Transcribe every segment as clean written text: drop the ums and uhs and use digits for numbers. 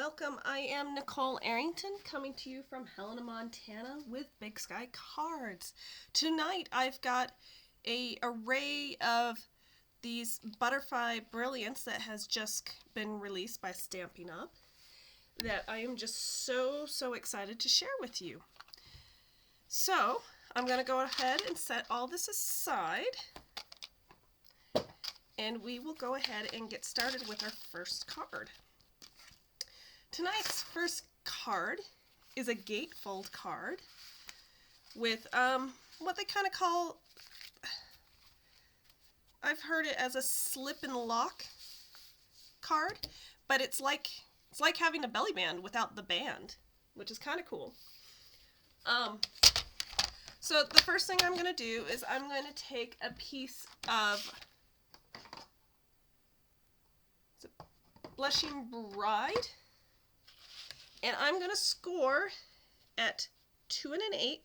welcome. I am Nicole Arrington coming to you from Helena, Montana with Big Sky Cards. Tonight I've got an array of these Butterfly Brilliance that has just been released by Stampin' Up that I am just so excited to share with you. So I'm going to go ahead and set all this aside and we will go ahead and get started with our first card. Tonight's first card is a gatefold card with what they kind of call, I've heard it as a slip and lock card, but it's like having a belly band without the band, which is kind of cool. So the first thing I'm going to do is I'm going to take a piece of Blushing Bride, and I'm going to score at 2 1/8.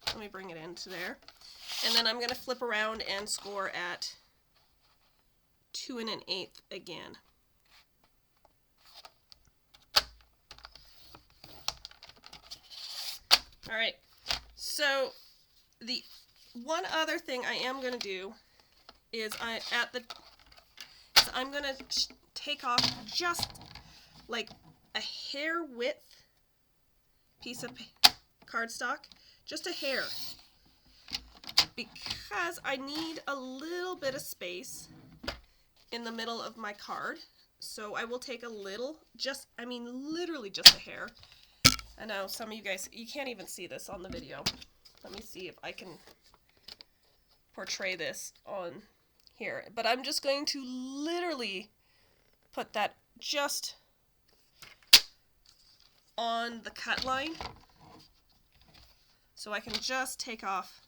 Let me bring it into there. And then I'm going to flip around and score at 2 1/8 again. Alright, so the one other thing I am going to do is I'm going to take off just like a hair width piece of cardstock, just a hair, because I need a little bit of space in the middle of my card. So I will take a little, literally just a hair. I know some of you guys, you can't even see this on the video. Let me see if I can portray this on here. But I'm just going to literally put that just on the cut line. So I can just take off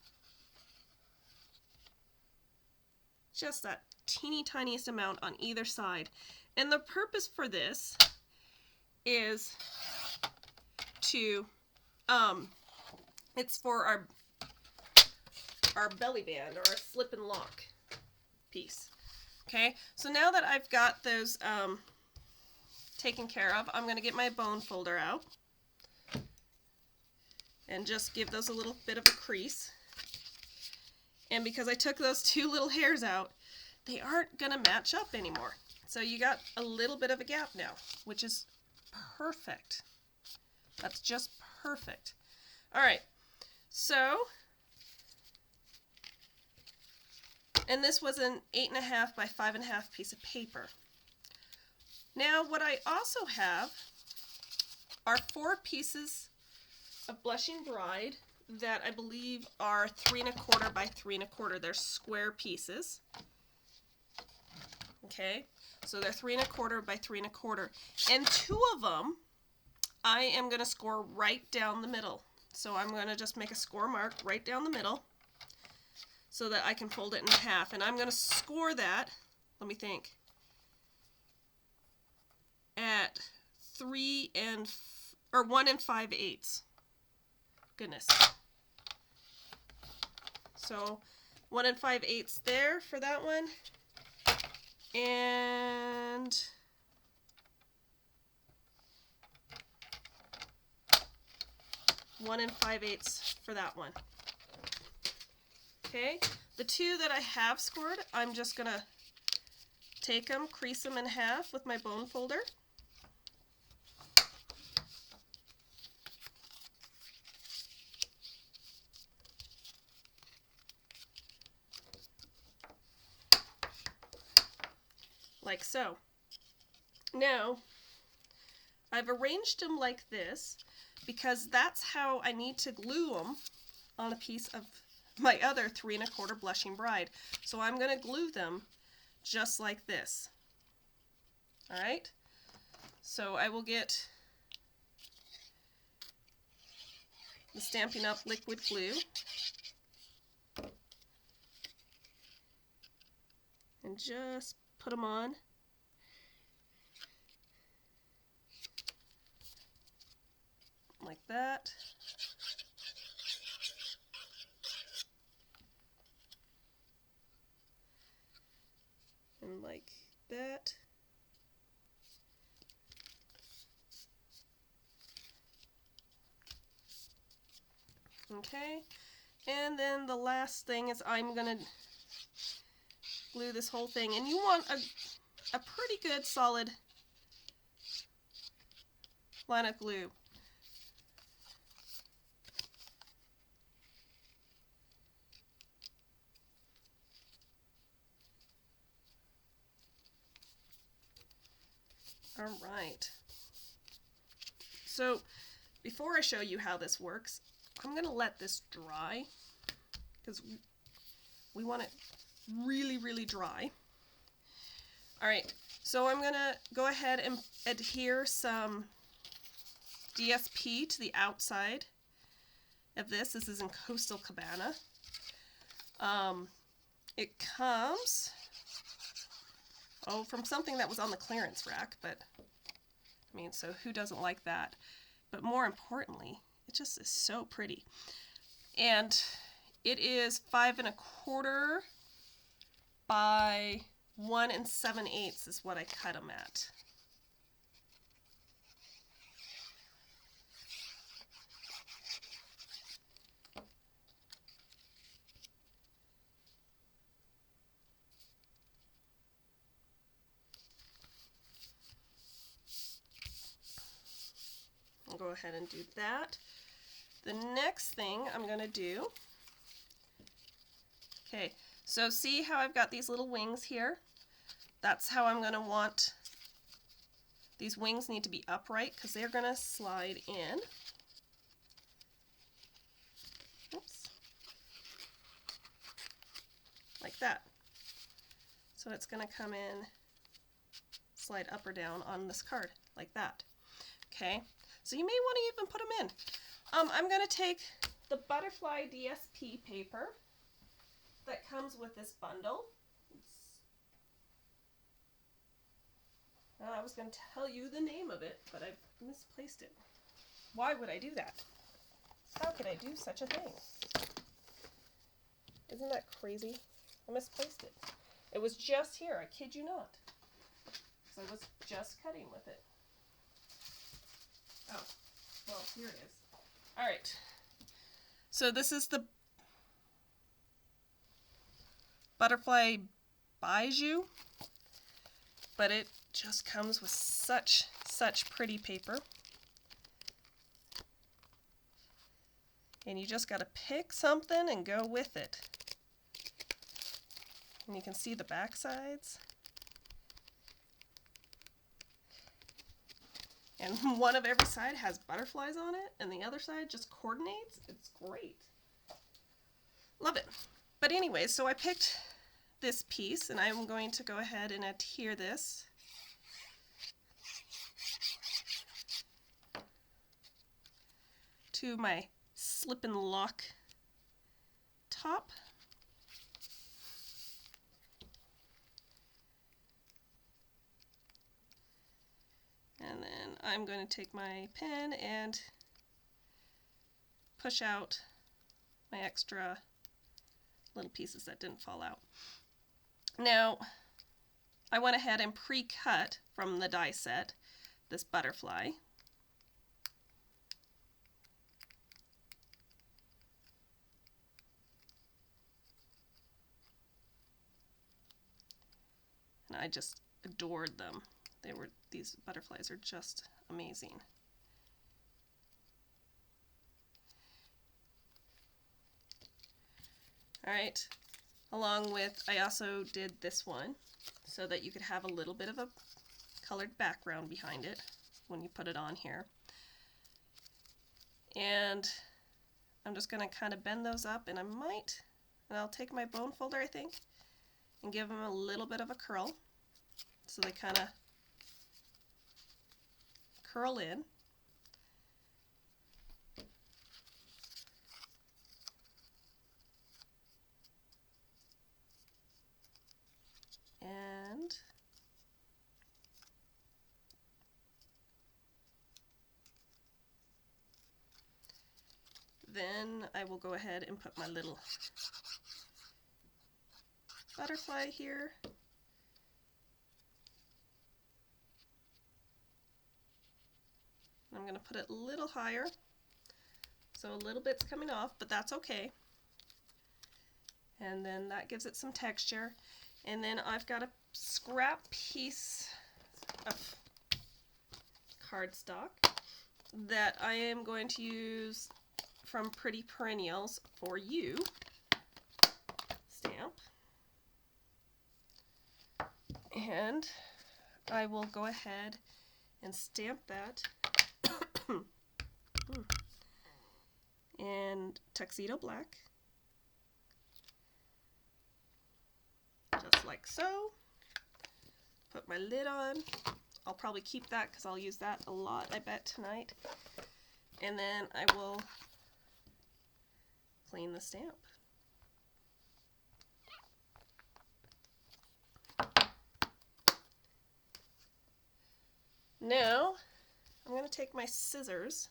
just that teeny tiniest amount on either side. And the purpose for this is to, it's for our belly band, or our slip and lock piece. Okay, so now that I've got those taken care of, I'm going to get my bone folder out and just give those a little bit of a crease. And because I took those two little hairs out, they aren't going to match up anymore. So you got a little bit of a gap now, which is perfect. That's just perfect. Alright, so, and this was an 8.5 by 5.5 piece of paper. Now what I also have are 4 pieces of Blushing Bride that I believe are 3 1/4 by 3 1/4. They're square pieces. Okay, so they're 3 1/4 by 3 1/4. And 2 of them I am going to score right down the middle. So I'm going to just make a score mark right down the middle so that I can fold it in half. And I'm going to score that, let me think, at 1 5/8. Goodness. So 1 5/8 there for that one. And one 5/8 for that one. Okay, the 2 that I have scored, I'm just gonna take them, crease them in half with my bone folder. Like so. Now, I've arranged them like this because that's how I need to glue them on a piece of my other 3 1/4 Blushing Bride. So I'm going to glue them just like this. Alright? So I will get the Stampin' Up liquid glue and just put them on. Like that. in like that. Okay, and then the last thing is I'm gonna glue this whole thing, and you want a pretty good solid line of glue. All right. So before I show you how this works, I'm going to let this dry because we want it really, really dry. All right, so I'm going to go ahead and adhere some DSP to the outside of this. This is in Coastal Cabana. It comes, from something that was on the clearance rack, but I mean, so who doesn't like that? But more importantly, it just is so pretty. And it is 5 1/4 by 1 7/8 is what I cut them at. I'll go ahead and do that. The next thing I'm going to do, okay, so see how I've got these little wings here? That's how I'm going to want, these wings need to be upright because they're going to slide in. Oops. Like that. So it's going to come in, slide up or down on this card, like that. Okay, so you may want to even put them in. I'm going to take the Butterfly DSP paper that comes with this bundle. I was going to tell you the name of it, but I misplaced it. Why would I do that? How could I do such a thing? Isn't that crazy? I misplaced it. It was just here, I kid you not. So I was just cutting with it. Oh, well, here it is. All right. So this is the Butterfly Bijou, but it just comes with such pretty paper. And you just got to pick something and go with it. And you can see the back sides. And one of every side has butterflies on it, and the other side just coordinates. It's great. Love it. But anyway, so I picked this piece, and I'm going to go ahead and adhere this to my slip and lock top. And then I'm going to take my pen and push out my extra little pieces that didn't fall out. Now, I went ahead and pre-cut from the die set this butterfly. And I just adored them. These butterflies are just amazing. All right, along with, I also did this one so that you could have a little bit of a colored background behind it when you put it on here. And I'm just gonna kind of bend those up, and I'll take my bone folder, I think, and give them a little bit of a curl so they kind of curl in. And then I will go ahead and put my little butterfly here. I'm going to put it a little higher. So a little bit's coming off, but that's okay. And then that gives it some texture. And then I've got a scrap piece of cardstock that I am going to use from Pretty Perennials for You stamp. And I will go ahead and stamp that in Tuxedo Black, just like so. Put my lid on. I'll probably keep that because I'll use that a lot, I bet, tonight. And then I will clean the stamp. Now, I'm going to take my scissors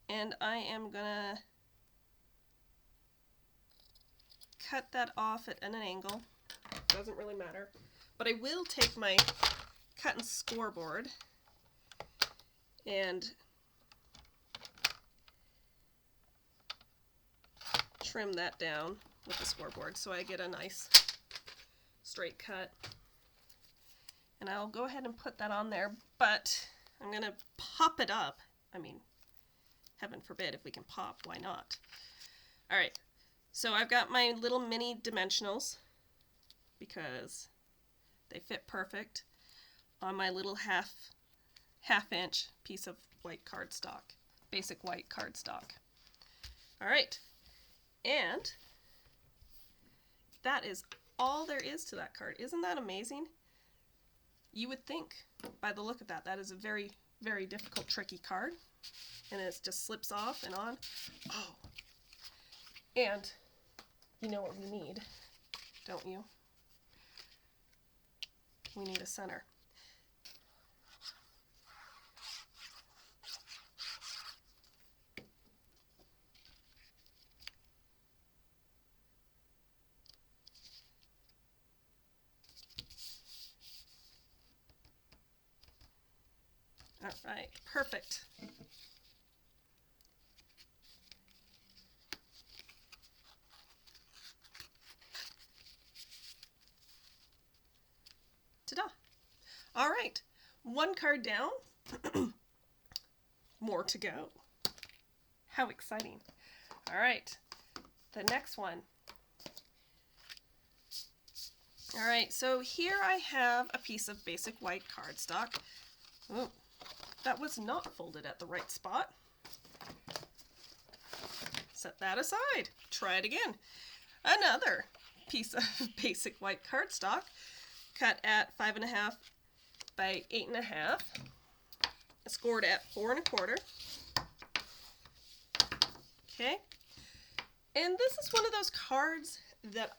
and I am going to cut that off at an angle. Doesn't really matter. But I will take my cut and scoreboard and trim that down with the scoreboard so I get a nice straight cut. And I'll go ahead and put that on there, but I'm going to pop it up. I mean, heaven forbid if we can pop, why not? Alright, so I've got my little mini dimensionals because they fit perfect on my little half-inch piece of white cardstock, basic white cardstock. Alright, and that is all there is to that card. Isn't that amazing? You would think, by the look of that, that is a very, very difficult, tricky card. And it just slips off and on. Oh. And you know what we need, don't you? We need a center. All right, perfect. Ta-da! All right, one card down. More to go. How exciting. All right, the next one. All right, so here I have a piece of basic white cardstock. Ooh, that was not folded at the right spot. Set that aside. Try it again. Another piece of basic white cardstock, cut at 5.5 by 8.5, scored at 4 1/4. Okay, and this is one of those cards that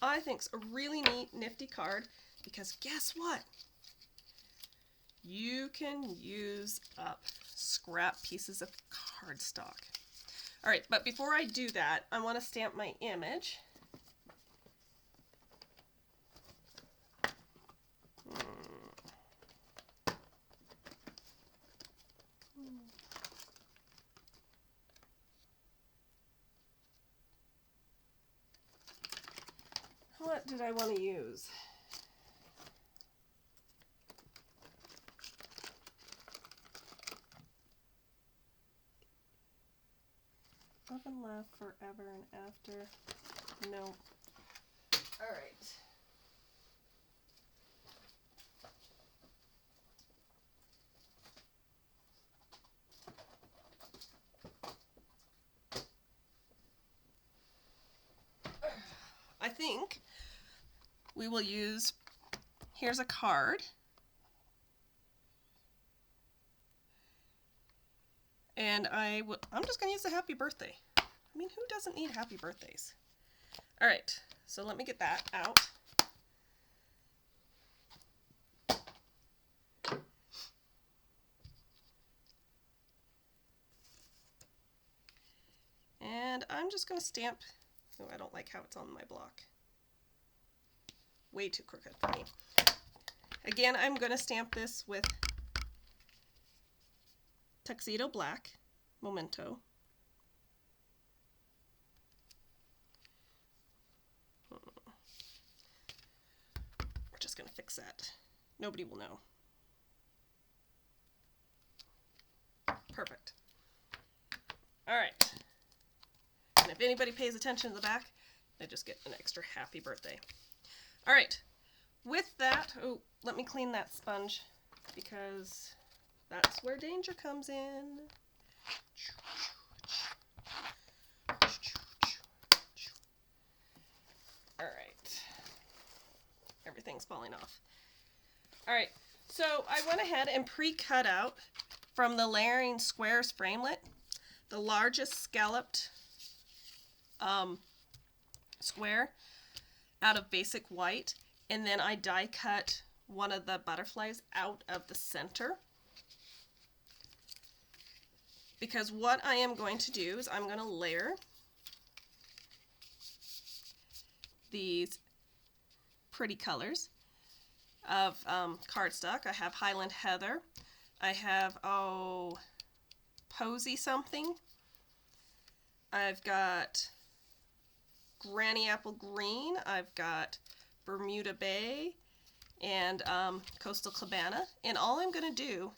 I think's a really neat, nifty card, because guess what? You can use up scrap pieces of cardstock. All right, but before I do that, I want to stamp my image. What did I want to use? Love and laugh forever and after. No. All right. I think we will use, here's a card. And I'm just going to use a happy birthday. I mean, who doesn't need happy birthdays? All right, so let me get that out. And I'm just going to stamp. Oh, I don't like how it's on my block. Way too crooked for me. Again, I'm going to stamp this with Tuxedo Black, Memento. We're just going to fix that. Nobody will know. Perfect. All right. And if anybody pays attention to the back, they just get an extra happy birthday. All right. With that, oh, let me clean that sponge because that's where danger comes in. All right. Everything's falling off. All right. So I went ahead and pre-cut out from the Layering Squares Framelit, the largest scalloped square out of basic white, and then I die cut one of the butterflies out of the center. Because what I am going to do is I'm going to layer these pretty colors of cardstock. I have Highland Heather. I have, Posy something. I've got Granny Apple Green. I've got Bermuda Bay and Coastal Cabana. And all I'm going to do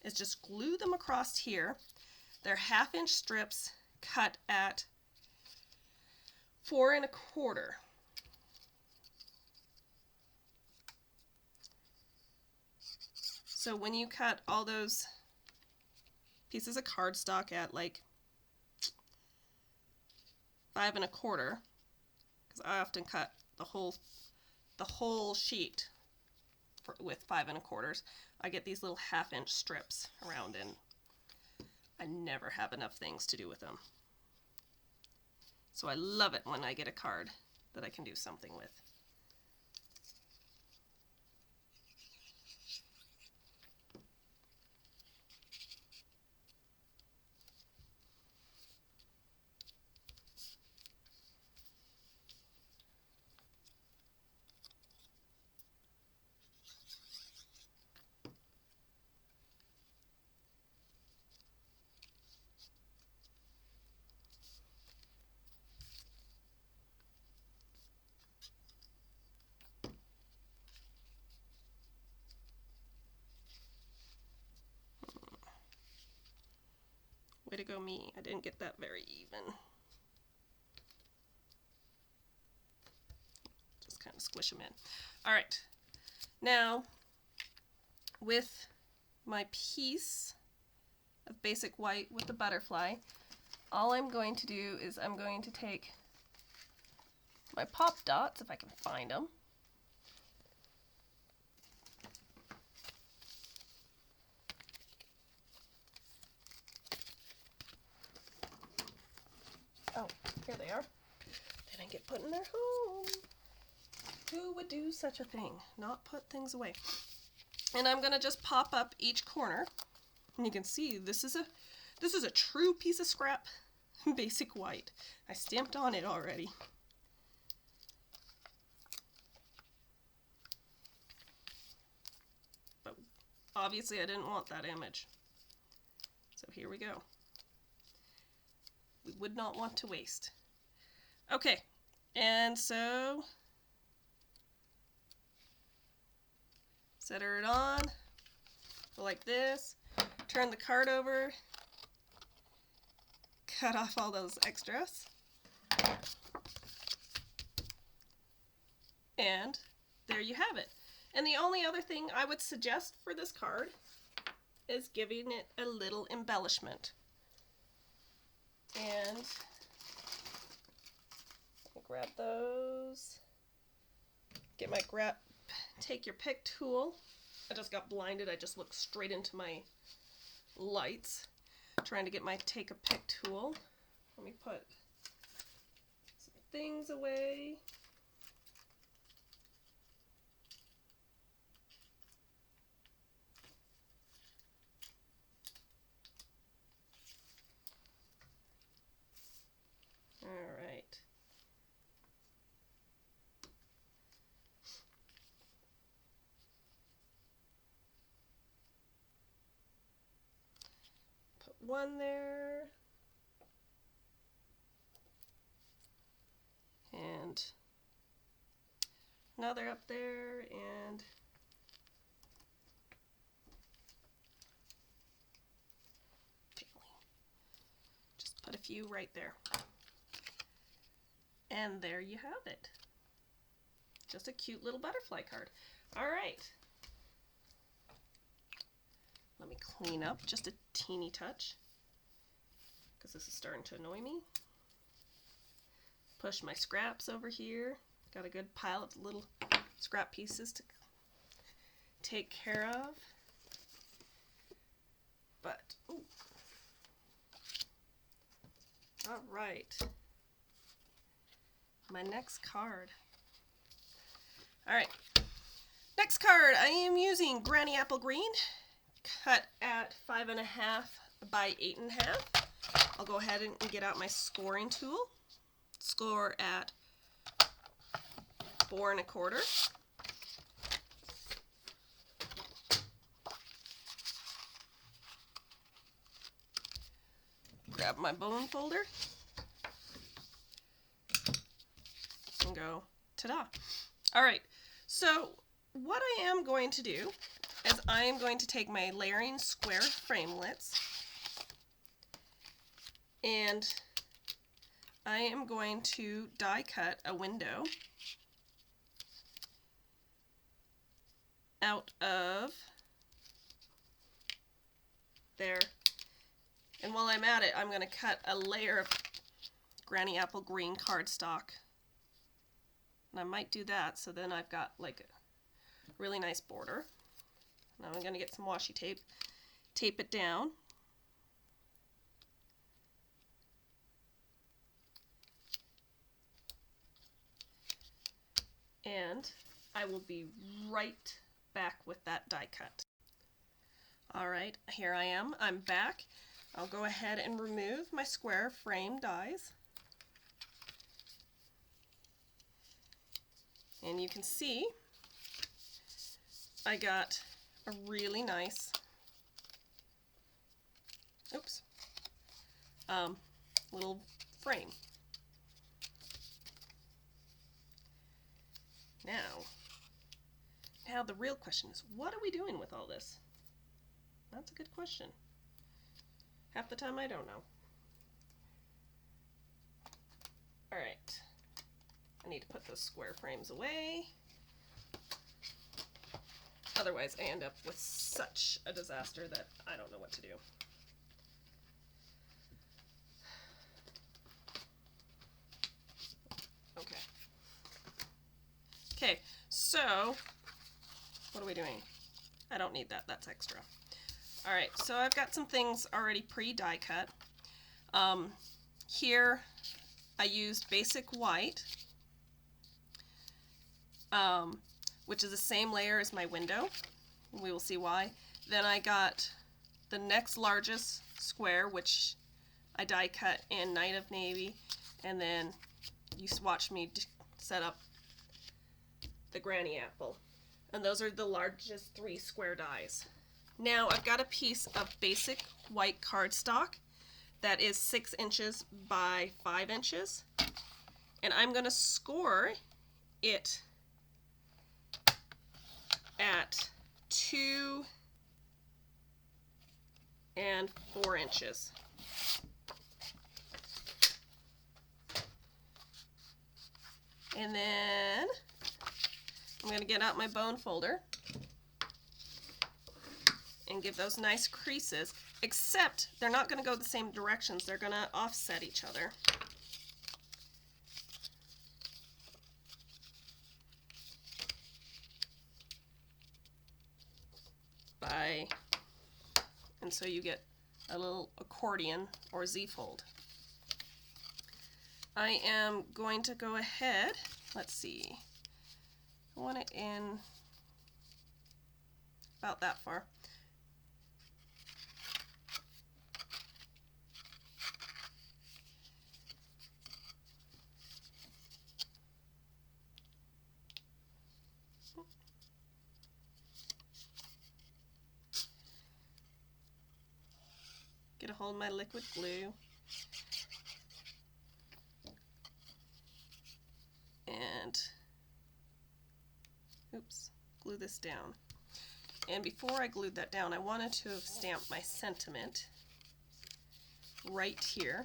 is just glue them across here. They're 1/2-inch strips cut at 4 1/4. So when you cut all those pieces of cardstock at like 5 1/4, because I often cut the whole sheet with 5 1/4, I get these little 1/2-inch strips around, and I never have enough things to do with them. So I love it when I get a card that I can do something with. Way to go me. I didn't get that very even. Just kind of squish them in. All right. Now, with my piece of basic white with the butterfly, all I'm going to do is I'm going to take my pop dots, if I can find them. Oh, here they are. They didn't get put in their home. Who would do such a thing? Not put things away. And I'm gonna just pop up each corner, and you can see this is a true piece of scrap basic white. I stamped on it already. But obviously I didn't want that image. So here we go. We would not want to waste. Okay, and so center it on, go like this, turn the card over, cut off all those extras, and there you have it. And the only other thing I would suggest for this card is giving it a little embellishment. And I'll grab those, get my take your pick tool. I just got blinded. I just looked straight into my lights trying to get my take a pick tool. Let me put some things away. one there. And another up there, and just put a few right there. And there you have it. Just a cute little butterfly card. All right. Let me clean up just a teeny touch, because this is starting to annoy me. Push my scraps over here. Got a good pile of little scrap pieces to take care of. But, ooh. All right. My next card. All right. Next card, I am using Granny Apple Green, cut at 5.5 by 8.5. I'll go ahead and get out my scoring tool. Score at 4 1/4. Grab my bone folder and go ta-da. All right, so what I am going to do is I am going to take my layering square framelits and I am going to die cut a window out of there. And while I'm at it, I'm going to cut a layer of Granny Apple Green cardstock. And I might do that so then I've got like a really nice border. Now I'm going to get some washi tape, tape it down. And I will be right back with that die cut. Alright, here I am. I'm back. I'll go ahead and remove my square frame dies. And you can see I got a really nice, little frame. Now the real question is, what are we doing with all this? That's a good question. Half the time I don't know. Alright, I need to put those square frames away. Otherwise I end up with such a disaster that I don't know what to do. Okay, so what are we doing? I don't need that, that's extra. Alright, so I've got some things already pre-die cut. Here I used basic white, which is the same layer as my window. We will see why. Then I got the next largest square, which I die cut in Night of Navy, and then you watch me set up the Granny Apple. And those are the largest 3 square dies. Now I've got a piece of basic white cardstock that is 6 inches by 5 inches. And I'm going to score it at 2 and 4 inches. And then I'm going to get out my bone folder and give those nice creases, except they're not going to go the same directions. They're going to offset each other. And so you get a little accordion or Z-fold. I am going to go ahead, let's see, I want it in about that far. Get get a hold of my liquid glue. And, oops, glue this down. And before I glued that down, I wanted to have stamped my sentiment right here,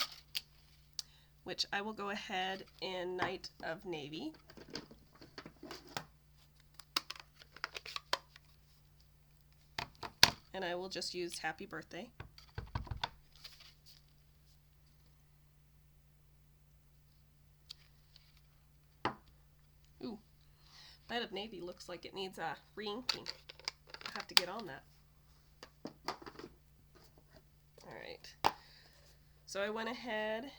which I will go ahead in Night of Navy. And I will just use Happy Birthday. Ooh, Night of Navy looks like it needs a re-inking. I have to get on that. Alright, so I went ahead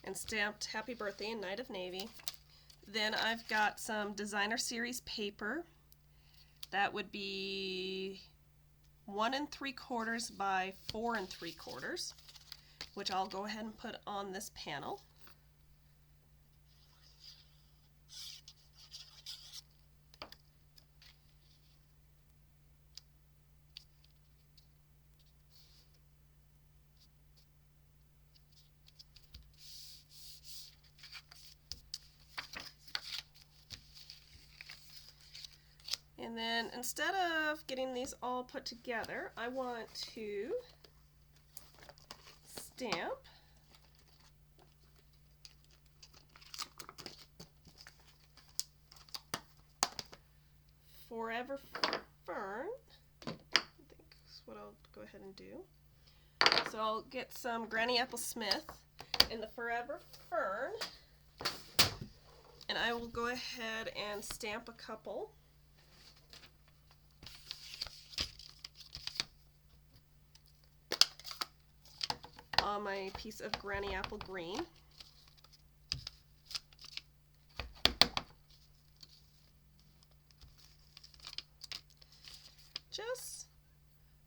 and stamped Happy Birthday in Night of Navy. Then I've got some designer series paper. That would be 1 3/4 by 4 3/4, which I'll go ahead and put on this panel. And then instead of getting these all put together, I want to stamp Forever Fern. I think that's what I'll go ahead and do. So I'll get some Granny Apple Smith in the Forever Fern, and I will go ahead and stamp a couple. On my piece of Granny Apple Green.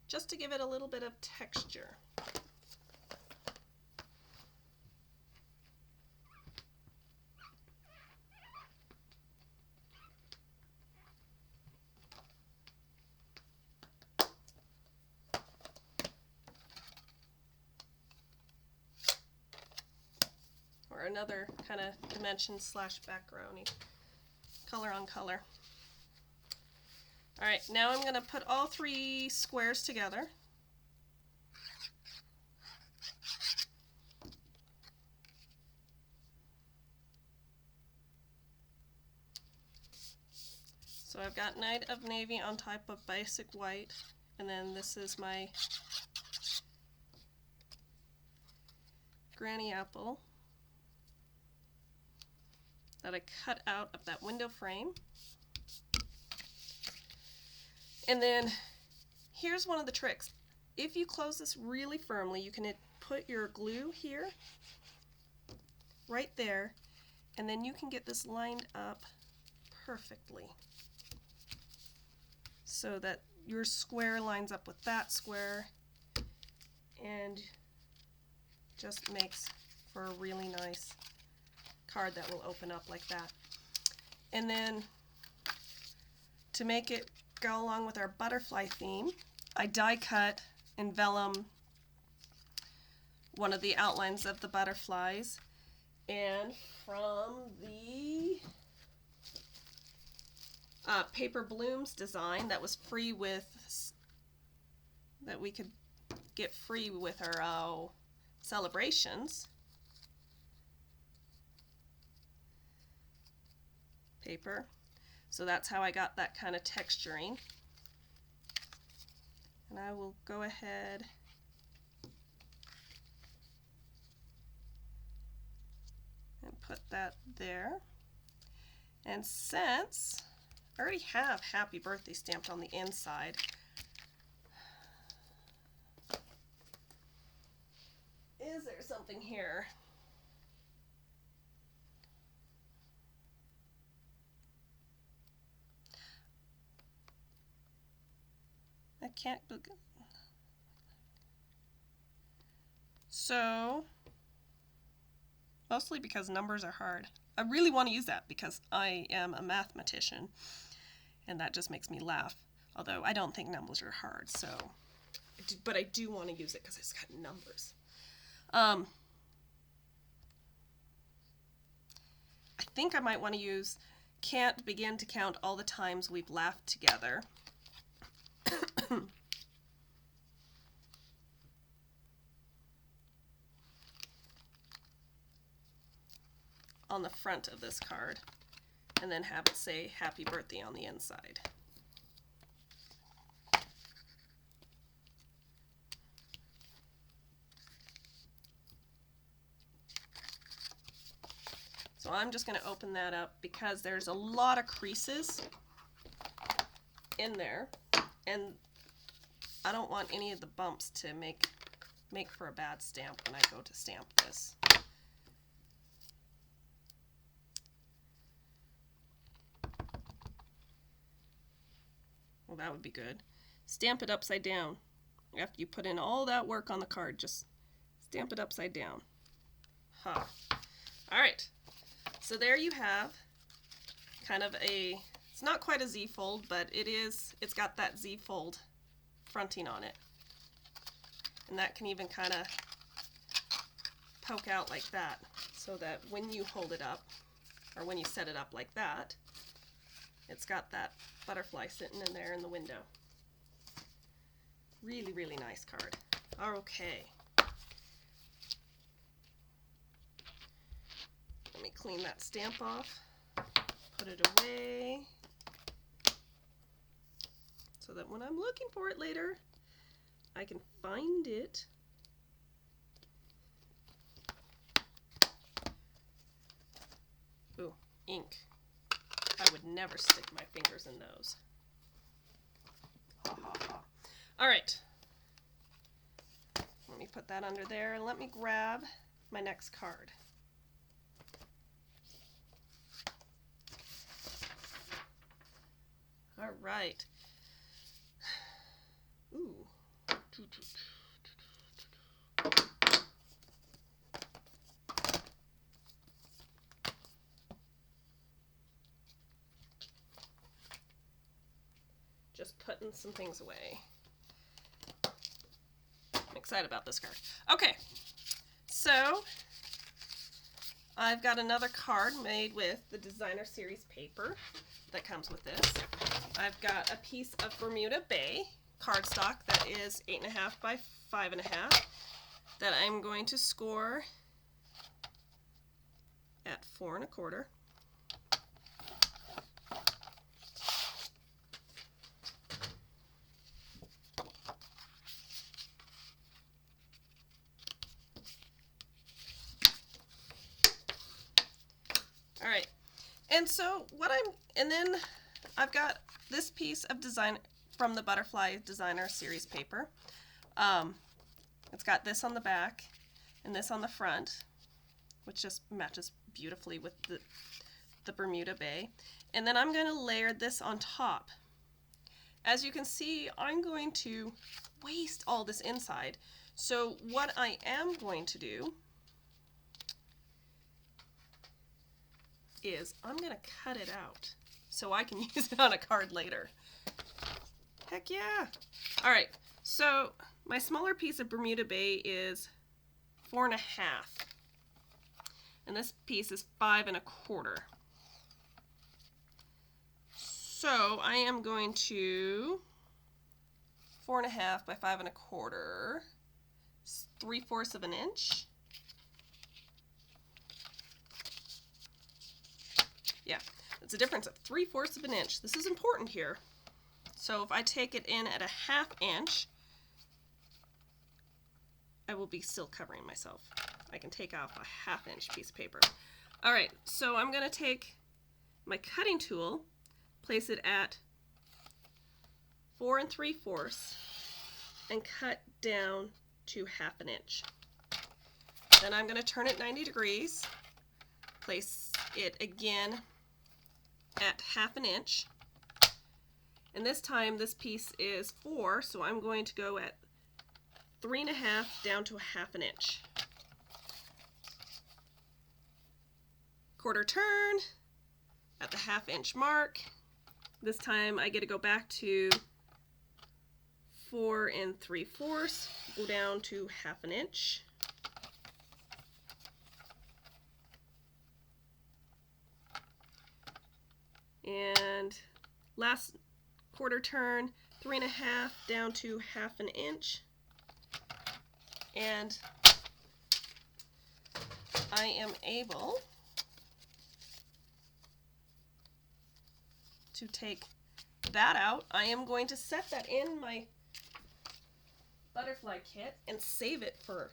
Just to give it a little bit of texture. Or another kind of dimension slash background, color on color. Alright, now I'm going to put all 3 squares together. So I've got Night of Navy on top of basic white, and then this is my Granny Apple that I cut out of that window frame. And then here's one of the tricks. If you close this really firmly, you can put your glue here, right there, and then you can get this lined up perfectly so that your square lines up with that square and just makes for a really nice card that will open up like that. And then to make it go along with our butterfly theme, I die cut and vellum one of the outlines of the butterflies, and from the Paper Blooms design that was free with, that we could get free with our celebrations paper. So that's how I got that kind of texturing. And I will go ahead and put that there. And since I already have Happy Birthday stamped on the inside, is there something here? I can't. So, mostly because numbers are hard. I really want to use that because I am a mathematician, and that just makes me laugh. Although I don't think numbers are hard, so, but I do want to use it because it's got numbers. I think I might want to use can't begin to count all the times we've laughed together. On the front of this card, and then have it say happy birthday on the inside. So I'm just going to open that up because there's a lot of creases in there, and I don't want any of the bumps to make for a bad stamp when I go to stamp this. Well, that would be good. Stamp it upside down. After you put in all that work on the card, just stamp it upside down. Ha. All right. So there you have kind of a, it's not quite a Z fold, but it's got that Z fold fronting on it. And that can even kind of poke out like that, so that when you hold it up, or when you set it up like that, it's got that butterfly sitting in there in the window. Really, really nice card. Okay. Let me clean that stamp off, put it away, so that when I'm looking for it later, I can find it. Ooh, ink. I would never stick my fingers in those. Ha ha ha. All right. Let me put that under there and let me grab my next card. All right. Ooh. Just putting some things away. I'm excited about this card. Okay, so I've got another card made with the designer series paper that comes with this. I've got a piece of Bermuda Bay cardstock that is 8.5 by 5.5 that I'm going to score at 4 1/4. All right, and so and then I've got this piece of design from the Butterfly Designer Series paper. It's got this on the back and this on the front, which just matches beautifully with the Bermuda Bay. And then I'm going to layer this on top. As you can see, I'm going to waste all this inside. So what I am going to do is I'm going to cut it out so I can use it on a card later. Heck yeah! All right, so my smaller piece of Bermuda Bay is 4 1/2, and this piece is 5 1/4. So I am going to 4 1/2 by 5 1/4, 3/4 of an inch. Yeah, it's a difference of 3/4 of an inch. This is important here. So if I take it in at a 1/2 inch, I will be still covering myself. I can take off a 1/2 inch piece of paper. All right, so I'm going to take my cutting tool, place it at 4 3/4, and cut down to 1/2 inch. Then I'm going to turn it 90 degrees, place it again at 1/2 inch, and this time this piece is 4, so I'm going to go at 3 1/2 down to a 1/2 inch. Quarter turn at the 1/2 inch mark. This time I get to go back to 4 3/4, go down to 1/2 inch. And last quarter turn, 3 1/2 down to 1/2 inch. And I am able to take that out. I am going to set that in my butterfly kit and save it for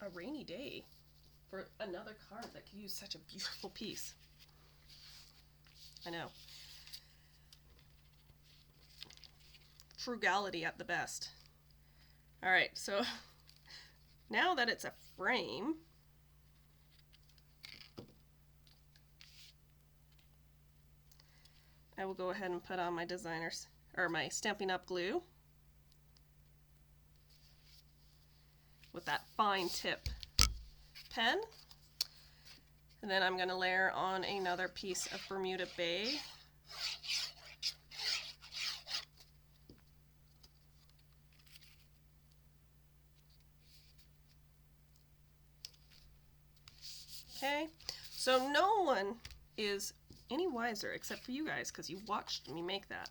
a rainy day, for another card that could use such a beautiful piece. I know. Frugality at the best. All right, so now that it's a frame, I will go ahead and put on my designer's, or my Stampin' Up! Glue with that fine tip pen. And then I'm going to layer on another piece of Bermuda Bay. Okay, so no one is any wiser except for you guys, because you watched me make that.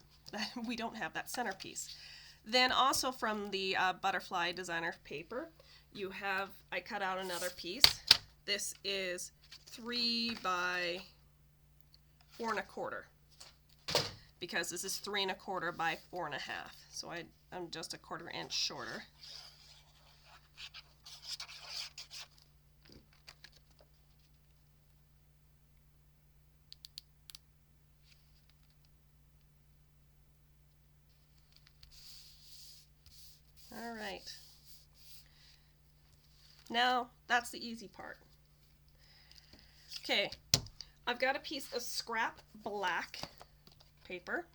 We don't have that centerpiece. Then also from the butterfly designer paper, I cut out another piece. This is 3 by 4 1/4, because this is 3 1/4 by 4 1/2. So I'm just a 1/4 inch shorter. All right. Now that's the easy part. Okay, I've got a piece of scrap black paper,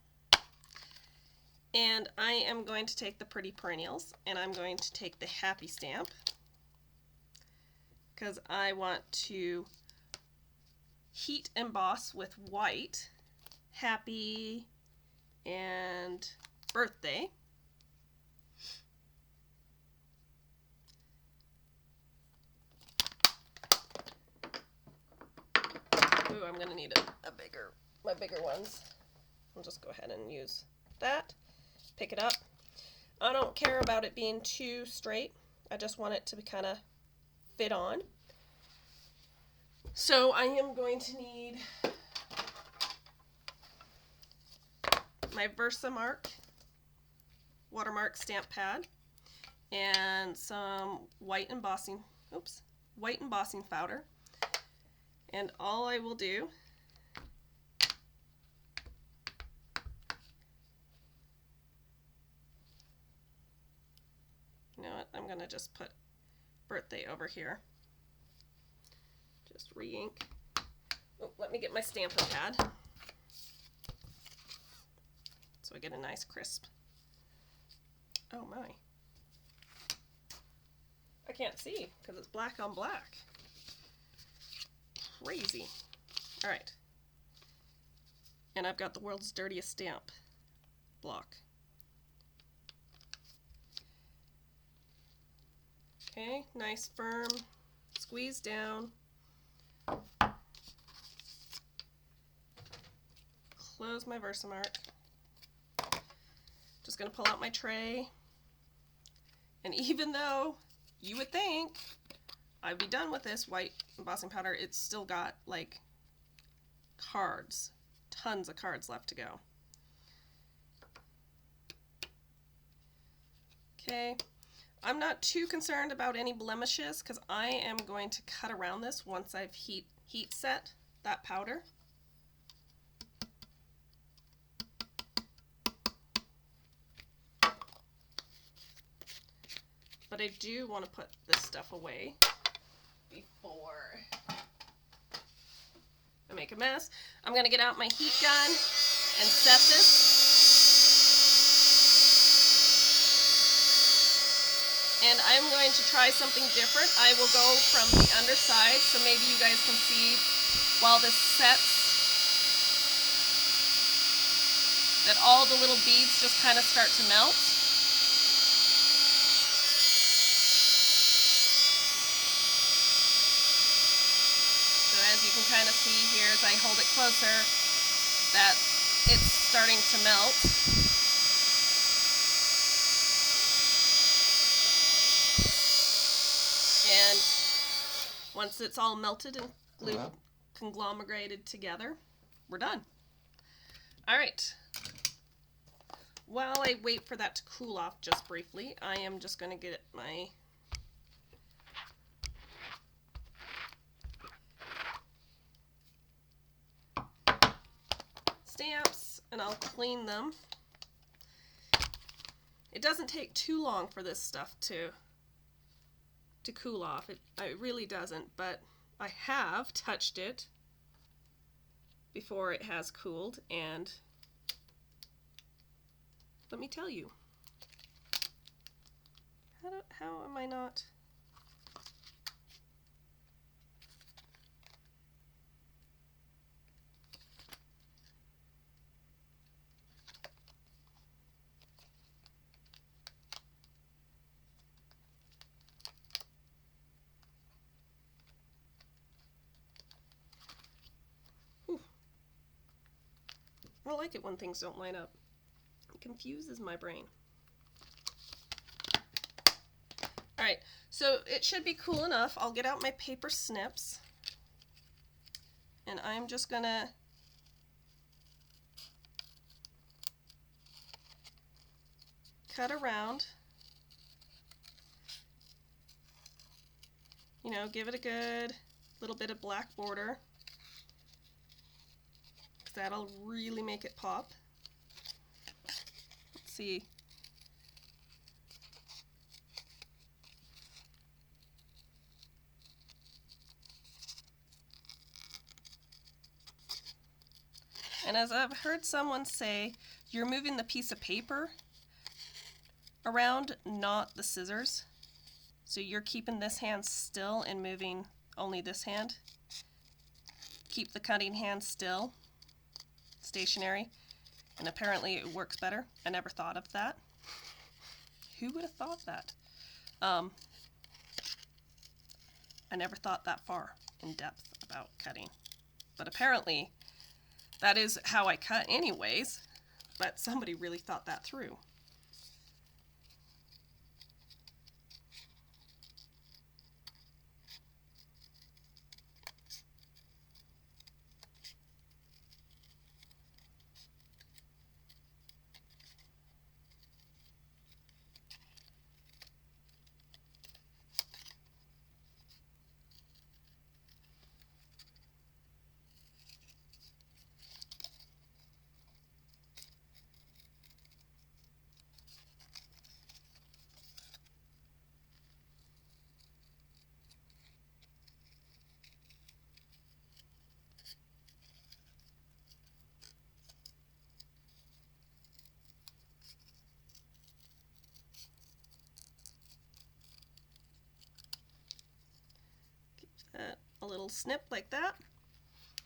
and I am going to take the Pretty Perennials, and I'm going to take the Happy stamp, because I want to heat emboss with white, Happy and Birthday. Ooh, I'm gonna need my bigger ones. I'll just go ahead and use that. Pick it up. I don't care about it being too straight. I just want it to kind of fit on. So I am going to need my Versamark watermark stamp pad and some white embossing powder. And all I will do you know what, I'm gonna just put Birthday over here. Just re-ink. Oh, let me get my Stampin' pad so I get a nice crisp. Oh my. I can't see because it's black on black. Crazy. All right. And I've got the world's dirtiest stamp block. Okay, nice firm squeeze down. Close my Versamark. Just gonna pull out my tray. And even though you would think I'd be done with this white embossing powder, it's still got like cards, tons of cards left to go. Okay, I'm not too concerned about any blemishes because I am going to cut around this once I've heat set that powder. But I do want to put this stuff away before I make a mess. I'm going to get out my heat gun and set this. And I'm going to try something different. I will go from the underside, so maybe you guys can see while this sets that all the little beads just kind of start to melt. You can kind of see here as I hold it closer that it's starting to melt. And once it's all melted and glued, conglomerated together, we're done. All right. While I wait for that to cool off just briefly, I am just going to get my stamps and I'll clean them. It doesn't take too long for this stuff to cool off. It really doesn't, but I have touched it before it has cooled, and let me tell you, how am I not? I like it when things don't line up. It confuses my brain. Alright, so it should be cool enough. I'll get out my paper snips and I'm just gonna cut around. You know, give it a good little bit of black border. That'll really make it pop. Let's see. And as I've heard someone say, you're moving the piece of paper around, not the scissors. So you're keeping this hand still and moving only this hand. Keep the cutting hand still, stationary, and apparently it works better. I never thought of that. Who would have thought that? I never thought that far in depth about cutting, but apparently that is how I cut anyways, but somebody really thought that through. A little snip like that,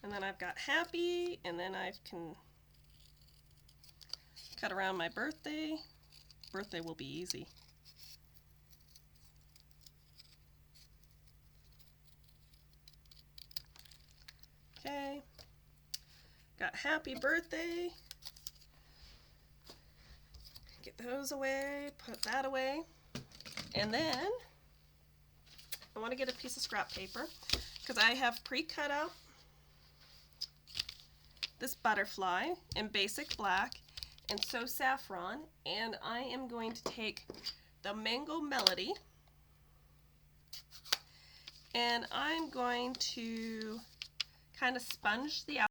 and then I've got happy, and then I can cut around my birthday. Birthday will be easy. Okay, got happy birthday. Get those away, put that away, and then I want to get a piece of scrap paper because I have pre-cut out this butterfly in basic black and so saffron, and I am going to take the Mango Melody and I'm going to kind of sponge the